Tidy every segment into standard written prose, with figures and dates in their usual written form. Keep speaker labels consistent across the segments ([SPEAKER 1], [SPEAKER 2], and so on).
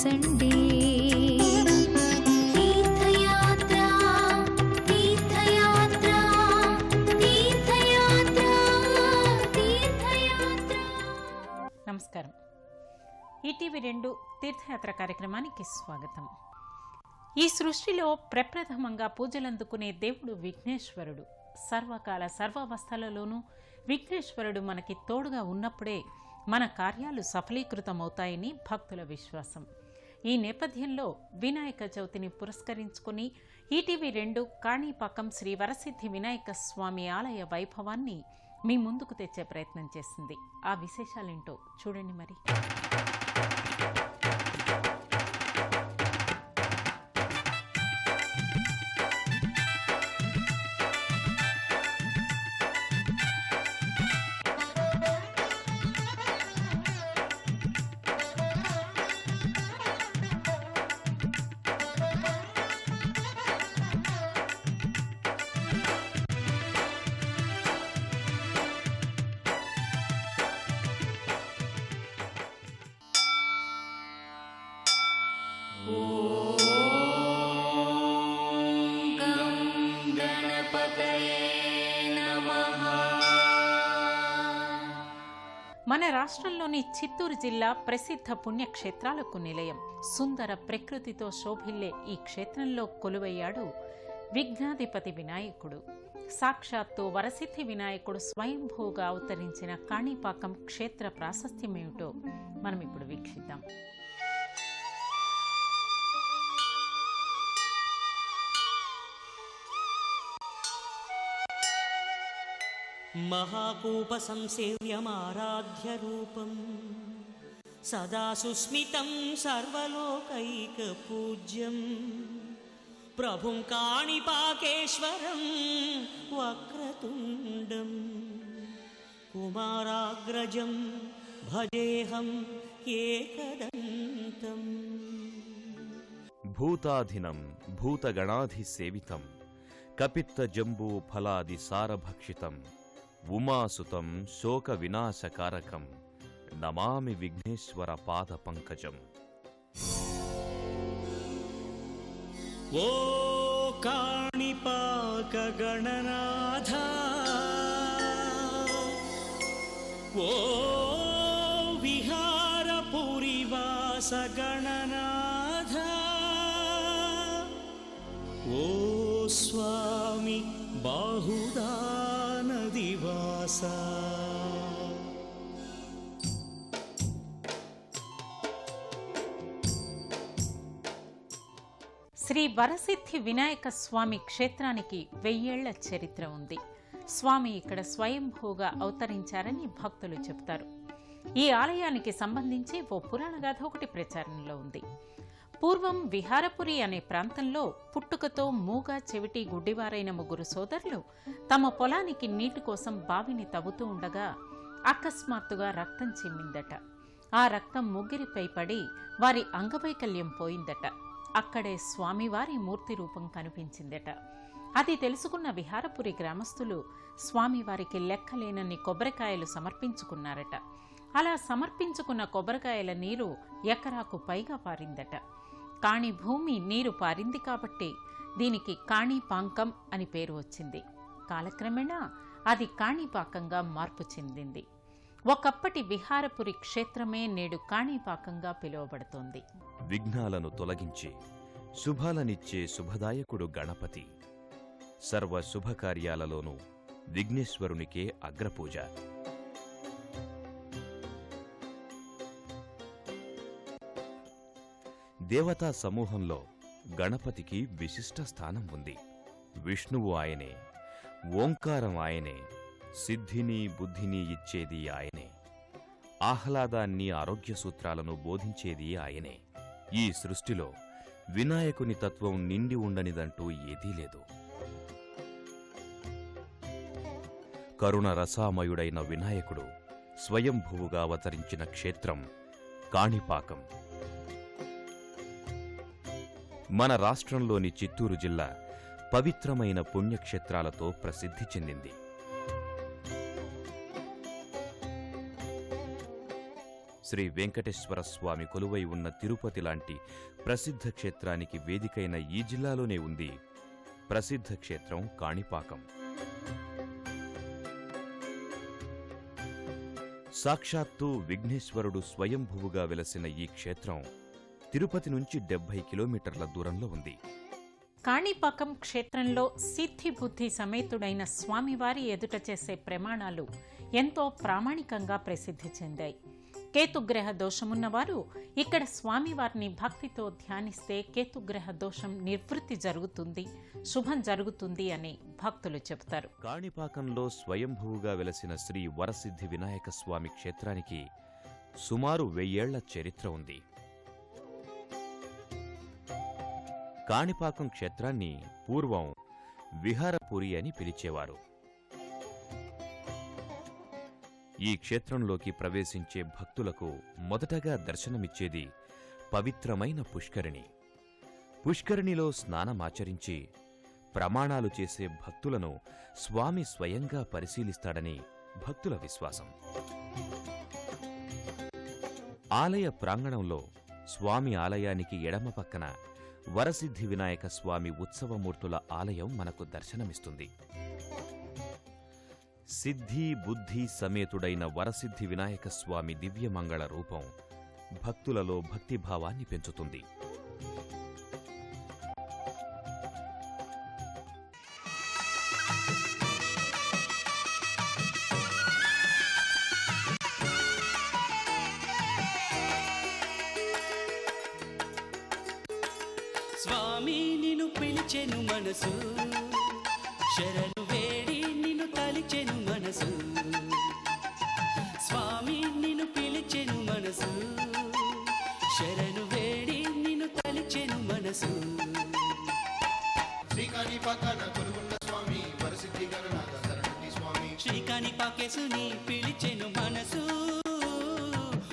[SPEAKER 1] ఆలకించండి. తీర్థయాత్ర తీర్థయాత్ర తీర్థయాత్ర తీర్థయాత్ర.
[SPEAKER 2] నమస్కారం. ఈటీవీ 2 తీర్థయాత్ర కార్యక్రమానికి స్వాగతం. ఈ సృష్టిలో ప్రప్రథమంగా పూజలందుకునే దేవుడు విఘ్నేశ్వరుడు. సర్వకాల సర్వావస్థలలోనూ విఘ్నేశ్వరుడు మనకి తోడుగా ఉన్నప్పుడే మన కార్యాలు సఫలీకృతమవుతాయని భక్తుల విశ్వాసం. ఈ నేపథ్యంలో వినాయక చవితిని పురస్కరించుకుని ఈటీవీ 2 కాణిపాకం శ్రీ వరసిద్ధి వినాయక స్వామి ఆలయ వైభవాన్ని మీ ముందుకు తెచ్చే ప్రయత్నం చేసింది. ఆ విశేషాలేంటో చూడండి మరి. మన రాష్ట్రంలోని చిత్తూరు జిల్లా ప్రసిద్ధ పుణ్యక్షేత్రాలకు నిలయం. సుందర ప్రకృతితో శోభిల్లే ఈ క్షేత్రంలో కొలువయ్యాడు విఘ్నాధిపతి వినాయకుడు. సాక్షాత్తు వరసిద్ధి వినాయకుడు స్వయంభూగా అవతరించిన కాణిపాకం క్షేత్ర ప్రాశస్త్యమేమిటో మనం ఇప్పుడు వీక్షిద్దాం.
[SPEAKER 3] మహాకూప సంసేవ్యమారాధ్య రూపం సదా సుస్మితం సర్వలోకైక పూజ్యం ప్రభుం కాణిపాకేశ్వరం వక్రతుండం కుమారాగ్రజం భజేహం ఏకదంతం.
[SPEAKER 4] భూతాధినం భూతగణాధిసేవితం కపిత్త జంబూ ఫలాది సారభక్షితం ఉమాసుతం శోక వినాశకారకం నమామి విఘ్నేశ్వర పాద పంకజం.
[SPEAKER 3] ఓ కాణిపాక గణనాథ, ఓ విహారపురివాస గణనాథ, ఓ స్వామి బాహుదా నదివాస.
[SPEAKER 2] శ్రీ వరసిద్ధి వినాయక స్వామి క్షేత్రానికి 1000 ఏళ్ల చరిత్ర ఉంది. స్వామి ఇక్కడ స్వయంభూగా అవతరించారని భక్తులు చెబుతారు. ఈ ఆలయానికి సంబంధించి ఓ పురాణ గాథ ఒకటి ప్రచారంలో ఉంది. పూర్వం విహారపురి అనే ప్రాంతంలో పుట్టుకతో మూగ చెవిటి గుడ్డివారైన 3 సోదరులు తమ పొలానికి నీటి కోసం బావిని తవ్వుతూ ఉండగా అకస్మాత్తుగా రక్తం చిమ్మిందట. ఆ రక్తం ముగ్గురిపై పడి వారి అంగవైకల్యం పోయిందట. అక్కడే స్వామివారి మూర్తి రూపం కనిపించిందట. అది తెలుసుకున్న విహారపురి గ్రామస్తులు స్వామివారికి లెక్కలేనన్ని కొబ్బరికాయలు సమర్పించుకున్నారట. అలా సమర్పించుకున్న కొబ్బరికాయల నీరు ఎకరాకు పైగా పారిందట. కాణి భూమి నీరు పారింది కాబట్టి దీనికి కాణిపాకం అని పేరు వచ్చింది. కాలక్రమేణా అది కాణిపాకంగా మార్పు చెందింది. ఒకప్పటి విహారపురి క్షేత్రమే నేడు కాణిపాకంగా పిలువబడుతోంది.
[SPEAKER 4] విఘ్నాలను తొలగించి శుభాలనిచ్చే శుభదాయకుడు గణపతి. సర్వ శుభకార్యాలలోనూ విఘ్నేశ్వరునికే అగ్రపూజ. దేవతా సమూహంలో గణపతికి విశిష్ట స్థానం ఉంది. విష్ణువు ఆయనే, ఓంకారం ఆయనే, సిద్ధిని బుద్ధిని ఇచ్చేది ఆయనే, ఆహ్లాదాన్ని ఆరోగ్య సూత్రాలను బోధించేది ఆయనే. ఈ సృష్టిలో వినాయకుని తత్వం నిండి ఉండనిదంటూ ఏదీ లేదు. కరుణ రసామయుడైన వినాయకుడు స్వయంభువుగా అవతరించిన క్షేత్రం కాణిపాకం. మన రాష్ట్రంలోని చిత్తూరు జిల్లా పవిత్రమైన పుణ్యక్షేత్రాలతో ప్రసిద్ధి చెందింది. శ్రీ వెంకటేశ్వర స్వామి కొలువై ఉన్న తిరుపతి లాంటి ప్రసిద్ధ క్షేత్రానికి వేదికైన ఈ జిల్లాలోనే ఉంది ప్రసిద్ధ క్షేత్రం కాణిపాకం. సాక్షాత్తు విఘ్నేశ్వరుడు స్వయంభువుగా వెలసిన ఈ క్షేత్రం తిరుపతి నుంచి 70 కిలోమీటర్ల దూరంలో ఉంది.
[SPEAKER 2] కాణిపాకం క్షేత్రంలో సిద్ధిబుద్ధి సమేతుడైన స్వామివారి ఎదుట చేసే ప్రమాణాలు ఎంతో ప్రామాణికంగా ప్రసిద్ధి చెందాయి. కేతుగ్రహ దోషమున్నవారు ఇక్కడ స్వామివారిని భక్తితో ధ్యానిస్తే కేతుగ్రహ దోషం నివృత్తి జరుగుతుంది, శుభం జరుగుతుంది అని భక్తులు చెబుతారు.
[SPEAKER 4] కాణిపాకంలో స్వయంభువుగా వెలసిన శ్రీ వరసిద్ధి వినాయక స్వామి క్షేత్రానికి సుమారు 1000 ఏళ్ల చరిత్ర ఉంది. కాణిపాకం క్షేత్రాన్ని పూర్వం విహారపురి అని పిలిచేవారు. ఈ క్షేత్రంలోకి ప్రవేశించే భక్తులకు మొదటగా దర్శనమిచ్చేది పవిత్రమైన పుష్కరిణి. పుష్కరిణిలో స్నానమాచరించి ప్రమాణాలు చేసే భక్తులను స్వామి స్వయంగా పరిశీలిస్తాడని భక్తుల విశ్వాసం. ఆలయ ప్రాంగణంలో స్వామి ఆలయానికి ఎడమ పక్కన వరసిద్ధి వినాయక స్వామి ఉత్సవమూర్తుల ఆలయం మనకు దర్శనమిస్తుంది. సిద్ధి బుద్ధి సమేతుడైన వరసిద్ధి వినాయక స్వామి దివ్యమంగళ రూపం భక్తులలో భక్తిభావాన్ని పెంచుతుంది.
[SPEAKER 3] స్వామి నిన్ను పిలిచెను మనసు, శరణు వేడి నిన్ను తలిచెను మనసు. స్వామి నిన్ను పిలిచెను మనసు, శరణు వేడి నిన్ను తలిచెను మనసు.
[SPEAKER 1] శ్రీకాణిపాకాన కొలువున్న స్వామి వరసిద్ధి గణనాథ శరణి స్వామి.
[SPEAKER 3] శ్రీకాణిపాకేశుని పిలిచెను మనసు,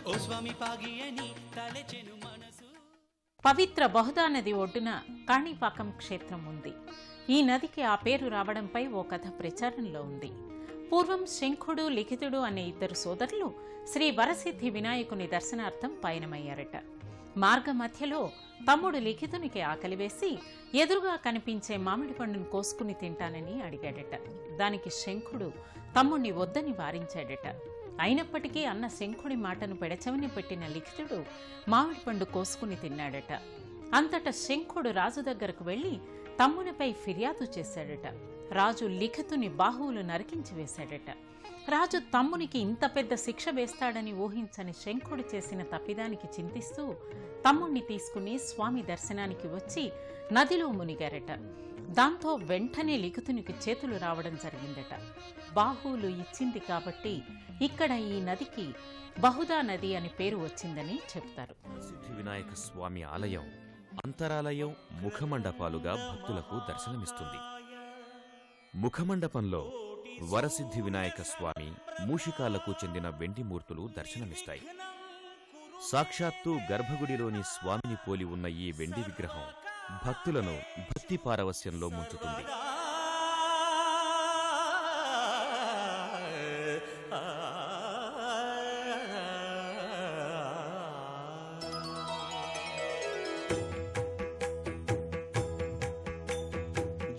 [SPEAKER 3] ఓ స్వామి పాగి అని తలచెను మనసు.
[SPEAKER 2] పవిత్ర బహుదా నది ఒడ్డున కాణిపాకం క్షేత్రం ఉంది. ఈ నదికి ఆ పేరు రావడంపై ఓ కథ ప్రచారంలో ఉంది. పూర్వం శంఖుడు, లిఖితుడు అనే 2 సోదరులు శ్రీ వరసిద్ధి వినాయకుని దర్శనార్థం పయనమయ్యారట. మార్గ మధ్యలో తమ్ముడు లిఖితునికి ఆకలివేసి ఎదురుగా కనిపించే మామిడి పండును కోసుకుని తింటానని అడిగాడట. దానికి శంఖుడు తమ్ముణ్ణి వద్దని వారించాడట. అయినప్పటికీ అన్న శంఖుడి మాటను పెడచెవిని పెట్టిన లిఖితుడు మామిడి పండు కోసుకుని తిన్నాడట. అంతటా శంఖుడు రాజు దగ్గరకు వెళ్లి తమ్మునిపై ఫిర్యాదు చేశాడట. రాజు లిఖితుని బాహువులు నరికించి వేశాడట. రాజు తమ్మునికి ఇంత పెద్ద శిక్ష వేస్తాడని ఊహించని శంఖుడు చేసిన తప్పిదానికి చింతిస్తూ తమ్ముణ్ణి తీసుకుని స్వామి దర్శనానికి వచ్చి నదిలో మునిగారట. దాంతో వెంటనే లిఖితునికి చేతులు రావడం జరిగిందట. బాహువులు ఇచ్చింది కాబట్టి ఇక్కడ ఈ నదికి బహుదా నది అని పేరు వచ్చిందని చెప్తారు.
[SPEAKER 4] వరసిద్ధి వినాయక స్వామి ఆలయం అంతరాలయం, ముఖమండపాలుగా భక్తులకు దర్శనమిస్తుంది. ముఖమండపంలో వరసిద్ధి వినాయక స్వామి, మూషికాలకు చెందిన వెండి మూర్తులు దర్శనమిస్తాయి. సాక్షాత్తు గర్భగుడిలోని స్వామిని పోలి ఉన్న ఈ వెండి విగ్రహం భక్తులను భక్తి పారవస్యంలో ముంచుతుంది.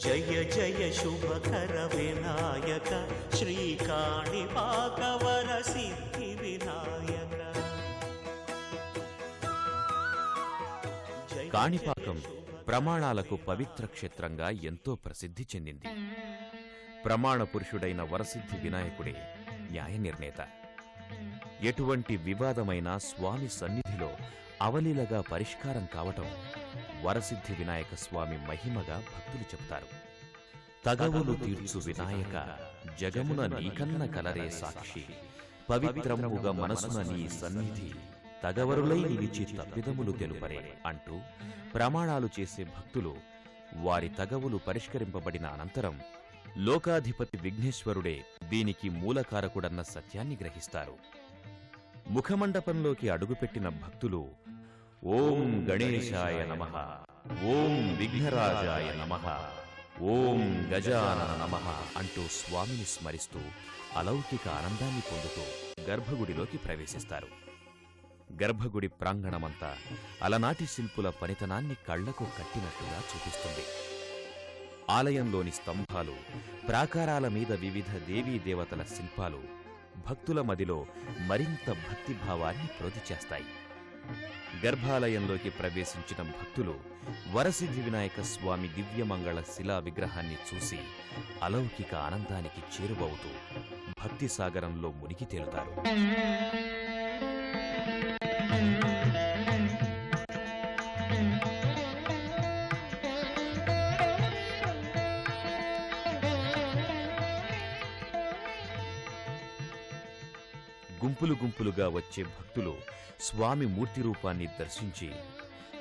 [SPEAKER 3] జయ జయ శుభకర వినాయక, శ్రీకాణిపాక వరసిద్ధి వినాయక.
[SPEAKER 4] కాణిపాకం ప్రమాణాలకు పవిత్ర క్షేత్రంగా ఎంతో ప్రసిద్ధి చెందింది. ప్రమాణ పురుషుడైన వరసిద్ధి వినాయకుడే న్యాయ నిర్ణేత. ఎటువంటి వివాదమైన స్వామి సన్నిధిలో అవలీలగా పరిష్కారం కావటం వరసిద్ధి వినాయక స్వామి మహిమగా భక్తులు చెబుతారు. తగవులు తీర్చు వినాయక, జగమున నీకన్న కలరే సాక్షి, పవిత్రముగా మనసున నీ సన్నిధి, తగవరులై నిలిచి తప్పిదములు తెలుపరే అంటూ ప్రమాణాలు చేసే భక్తులు వారి తగవులు పరిష్కరింపబడిన అనంతరం లోకాధిపతి విఘ్నేశ్వరుడే దీనికి మూలకారకుడన్న సత్యాన్ని గ్రహిస్తారు. ముఖమండపంలోకి అడుగుపెట్టిన భక్తులు ఓం గణేశాయ నమః, ఓం విఘ్నరాజాయ నమః, ఓం గజానన నమః అంటూ స్వామిని స్మరిస్తూ అలౌకిక ఆనందాన్ని పొందుతూ గర్భగుడిలోకి ప్రవేశిస్తారు. గర్భగుడి ప్రాంగణమంతా అలనాటి శిల్పుల పనితనాన్ని కళ్లకు కట్టినట్టుగా చూపిస్తుంది. ఆలయంలోని స్తంభాలు, ప్రాకారాల మీద వివిధ దేవీదేవతల శిల్పాలు భక్తుల మదిలో మరింత భక్తిభావాన్ని ప్రోది చేస్తాయి. గర్భాలయంలోకి ప్రవేశించిన భక్తులు వరసిద్ధి వినాయక స్వామి దివ్యమంగళ శిలా విగ్రహాన్ని చూసి అలౌకిక ఆనందానికి చేరువవుతూ భక్తి సాగరంలో మునిగి తేలుతారు. గుంపులు గుంపులుగా వచ్చే భక్తులు స్వామి మూర్తి రూపాన్ని దర్శించి,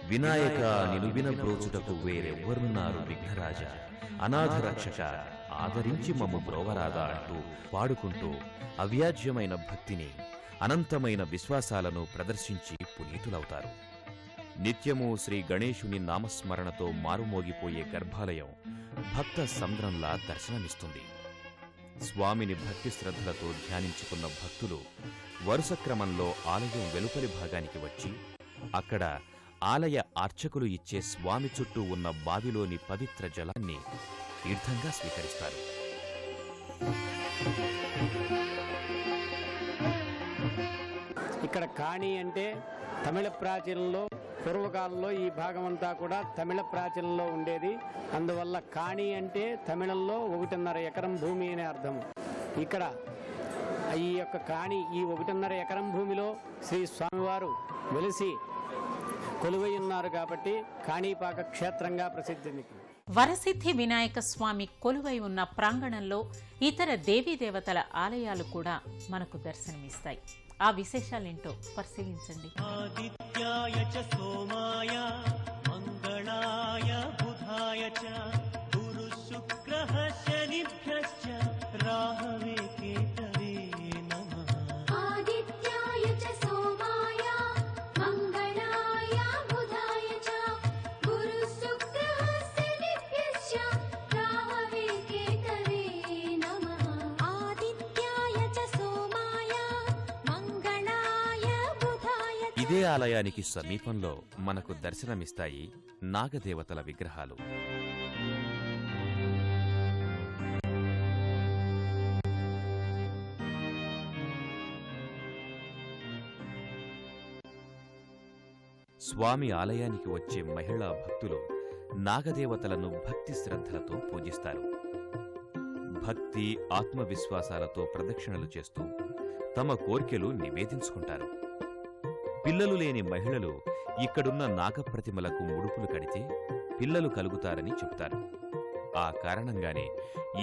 [SPEAKER 4] వినాయక నిలువిన బ్రోచుటకు వేరెవ్వరున్నారు విఘ్నరాజ, అనాథ రక్షక, ఆదరించి మమ్ము బ్రోవరాదా అంటూ పాడుకుంటూ అవ్యాజ్యమైన భక్తిని, అనంతమైన విశ్వాసాలను ప్రదర్శించి పునీతులవుతారు. నిత్యము శ్రీ గణేశుని నామస్మరణతో మారుమోగిపోయే గర్భాలయం భక్త సంద్రంలా దర్శనమిస్తుంది. స్వామిని భక్తి శ్రద్ధలతో ధ్యానించుకున్న భక్తులు వరుస క్రమంలో ఆలయం వెలుపలి భాగానికి వచ్చి అక్కడ ఆలయ అర్చకులు ఇచ్చే స్వామి చుట్టూ ఉన్న బావిలోని పవిత్ర జలాన్ని తీర్థంగా స్వీకరిస్తారు.
[SPEAKER 5] ఇక్కడ కాణి అంటే తమిళ ప్రాచీనంలో, పూర్వకాలంలో ఈ భాగమంతా కూడా తమిళ ప్రాచీనంలో ఉండేది. అందువల్ల కాణి అంటే తమిళంలో 1.5 ఎకరం భూమి అనే అర్థం. ఇక్కడ ఈ యొక్క కాణి, ఈ 1.5 ఎకరం భూమిలో శ్రీ స్వామివారు వెలిసి కొలువై ఉన్నారు కాబట్టి కాణిపాక క్షేత్రంగా ప్రసిద్ధింది.
[SPEAKER 2] వరసిద్ధి వినాయక స్వామి కొలువై ఉన్న ప్రాంగణంలో ఇతర దేవీదేవతల ఆలయాలు కూడా మనకు దర్శనమిస్తాయి. ఆ విశేషాలేంటో పరిశీలించండి.
[SPEAKER 3] ఆదిత్యాయ చ సోమాయ మంగళాయ బుధాయ చ గురు శుక్రః శనిభ్యశ్చ రాహవే కేతవే నమః.
[SPEAKER 6] ఆదిత్యాయ చ సోమాయ మంగళాయ బుధాయ చ గురు శుక్రః శనిభ్యశ్చ రాహవే కేతవే నమః. ఆదిత్యాయ చ సోమాయ మంగళాయ బుధాయ చ.
[SPEAKER 4] ఇదే ఆలయానికి సమీపంలో మనకు దర్శనమిస్తాయి నాగదేవతల విగ్రహాలు. స్వామి ఆలయానికి వచ్చే మహిళా భక్తులు నాగదేవతలను భక్తి శ్రద్ధలతో పూజిస్తారు. భక్తి, ఆత్మవిశ్వాసాలతో ప్రదక్షిణలు చేస్తూ తమ కోర్కెలు నివేదించుకుంటారు. పిల్లలు లేని మహిళలు ఇక్కడున్న నాగప్రతిమలకు ముడుపులు కడితే పిల్లలు కలుగుతారని చెప్తారు. ఆ కారణంగానే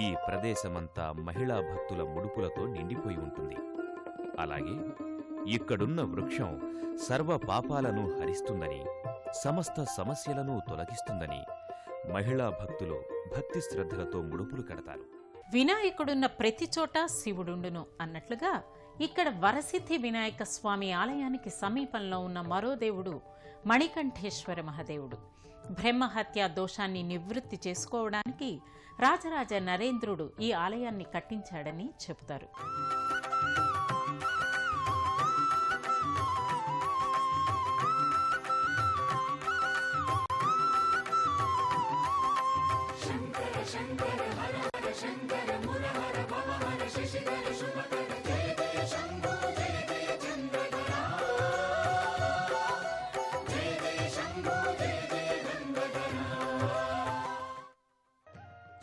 [SPEAKER 4] ఈ ప్రదేశమంతా మహిళా భక్తుల ముడుపులతో నిండిపోయి ఉంటుంది. అలాగే ఇక్కడున్న వృక్షం సర్వ పాపాలను హరిస్తుందని, సమస్త సమస్యలను తొలగిస్తుందని మహిళా భక్తులు భక్తి శ్రద్ధలతో ముడుపులు కడతారు.
[SPEAKER 2] వినాయకుడున్న ప్రతి చోట శివుడుండును అన్నట్లుగా ఇక్కడ వరసిద్ధి వినాయక స్వామి ఆలయానికి సమీపంలో ఉన్న మరో దేవుడు మణికంఠేశ్వర మహాదేవుడు. బ్రహ్మహత్యా దోషాన్ని నివృత్తి చేసుకోవడానికి రాజరాజ నరేంద్రుడు ఈ ఆలయాన్ని కట్టించాడని చెబుతారు.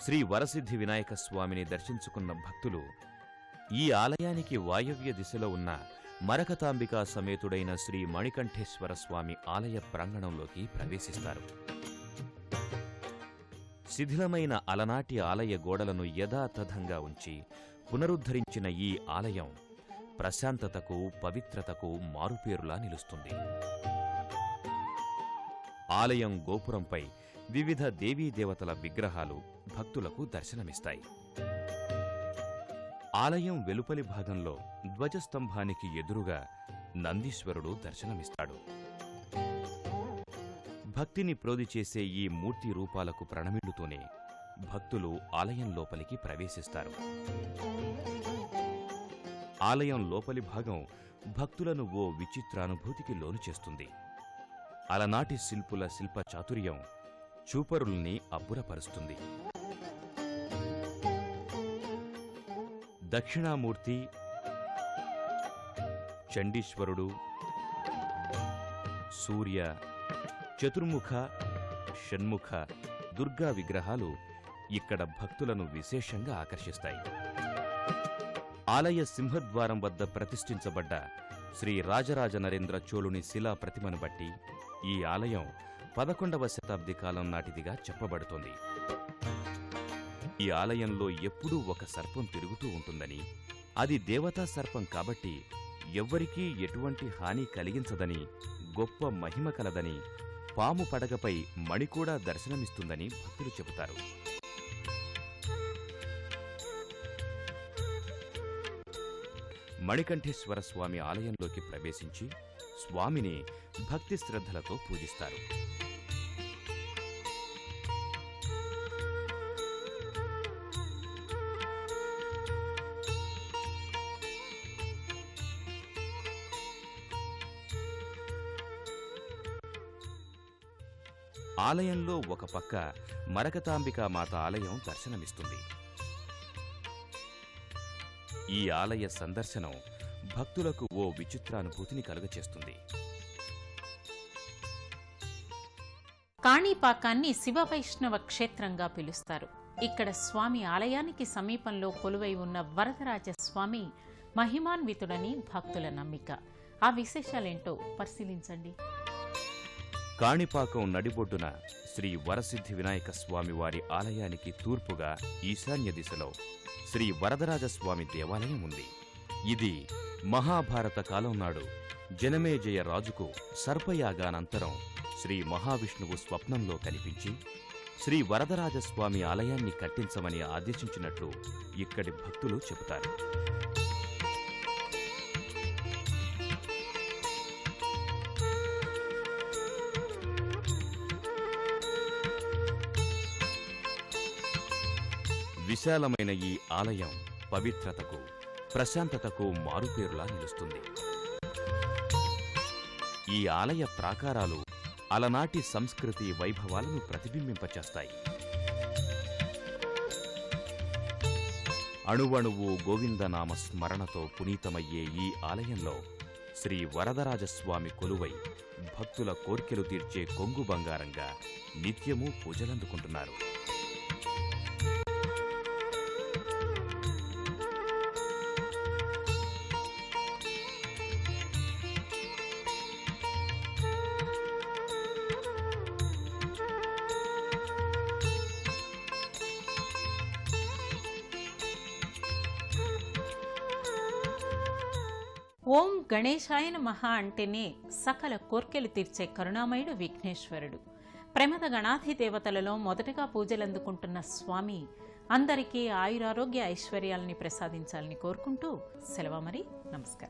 [SPEAKER 4] శ్రీ వరసిద్ధి వినాయక స్వామిని దర్శించుకున్న భక్తులు ఈ ఆలయానికి వాయవ్య దిశలో ఉన్న మరకతాంబికా సమేతుడైన శ్రీ మణికంఠేశ్వర స్వామి ఆలయ ప్రాంగణంలోకి ప్రవేశిస్తారు. శిథిలమైన అలనాటి ఆలయ గోడలను యథాతథంగా ఉంచి పునరుద్ధరించిన ఈ ఆలయం ప్రశాంతతకు, పవిత్రతకు మారుపేరులా నిలుస్తుంది. ఆలయం గోపురంపై వివిధ దేవీదేవతల విగ్రహాలు భక్తులకు దర్శనమిస్తాయి. ఆలయం వెలుపలి భాగంలో ధ్వజస్తంభానికి ఎదురుగా నందీశ్వరుడు దర్శనమిస్తాడు. భక్తిని ప్రోది చేసే ఈ మూర్తి రూపాలకు ప్రణమిల్లుతూనే భక్తులు ఆలయం లోపలికి ప్రవేశిస్తారు. ఆలయం లోపలి భాగం భక్తులను ఓ విచిత్రానుభూతికి లోను చేస్తుంది. అలనాటి శిల్పుల శిల్ప చాతుర్యం చూపరుల్ని అబ్బురపరుస్తుంది. దక్షిణామూర్తి, చండీశ్వరుడు, సూర్య, చతుర్ముఖ, షణ్ముఖ, దుర్గా విగ్రహాలు ఇక్కడ భక్తులను విశేషంగా ఆకర్షిస్తాయి. ఆలయ సింహద్వారం వద్ద ప్రతిష్ఠించబడ్డ శ్రీ రాజరాజ నరేంద్ర చోళుని శిలా ప్రతిమను బట్టి ఈ ఆలయం 11వ శతాబ్ది కాలం నాటిదిగా చెప్పబడుతోంది. ఈ ఆలయంలో ఎప్పుడూ ఒక సర్పం తిరుగుతూ ఉంటుందని, అది దేవతా సర్పం కాబట్టి ఎవ్వరికీ ఎటువంటి హాని కలిగించదని, గొప్ప మహిమ కలదని, పాము పడగపై మణి కూడా దర్శనమిస్తుందని భక్తులు చెబుతారు. మణికంఠేశ్వర స్వామి ఆలయంలోకి ప్రవేశించి స్వామిని భక్తి శ్రద్ధలతో పూజిస్తారు. ఆలయంలో ఒక పక్క మరకతాంబికామాత ఆలయం దర్శనమిస్తుంది. ఈ ఆలయ సందర్శనం భక్తులకు ఓ విచిత్రానుభూతిని కలుగచేస్తుంది.
[SPEAKER 2] కాణిపాకాన్ని శివవైష్ణవ క్షేత్రంగా పిలుస్తారు. ఇక్కడ స్వామి ఆలయానికి సమీపంలో కొలువై ఉన్న వరదరాజ స్వామి మహిమాన్వితుడని భక్తుల నమ్మిక. ఆ విశేషాలేంటో పరిశీలించండి.
[SPEAKER 4] కాణిపాకం నడిబొడ్డున శ్రీ వరసిద్ధి వినాయక స్వామి వారి ఆలయానికి తూర్పుగా ఈశాన్య దిశలో శ్రీ వరదరాజస్వామి దేవాలయం ఉంది. ఇది మహాభారత కాలం నాడు జనమేజయ రాజుకు సర్పయాగానంతరం శ్రీ మహావిష్ణువు స్వప్నంలో కనిపించి శ్రీ వరదరాజస్వామి ఆలయాన్ని కట్టించమని ఆదేశించినట్లు ఇక్కడి భక్తులు చెబుతారు. విశాలమైన ఈ ఆలయం పవిత్రతకు, ప్రశాంతతకు మారుపేరులా నిలుస్తుంది. ఈ ఆలయ ప్రాకారాలు అలనాటి సంస్కృతి వైభవాలను ప్రతిబింబింపచేస్తాయి. అణువణువు గోవిందనామ స్మరణతో పునీతమయ్యే ఈ ఆలయంలో శ్రీ వరదరాజస్వామి కొలువై భక్తుల కోర్కెలు తీర్చే కొంగు బంగారంగా నిత్యమూ పూజలందుకుంటున్నారు.
[SPEAKER 2] ఓం గణేశాయ నమః అంటేనే సకల కోర్కెలు తీర్చే కరుణామయుడు విఘ్నేశ్వరుడు. ప్రమద గణాధి దేవతలలో మొదటగా పూజలందుకుంటున్న స్వామి అందరికీ ఆయురారోగ్య ఐశ్వర్యాలని ప్రసాదించాలని కోరుకుంటూ సెలవు. మరి నమస్కారం.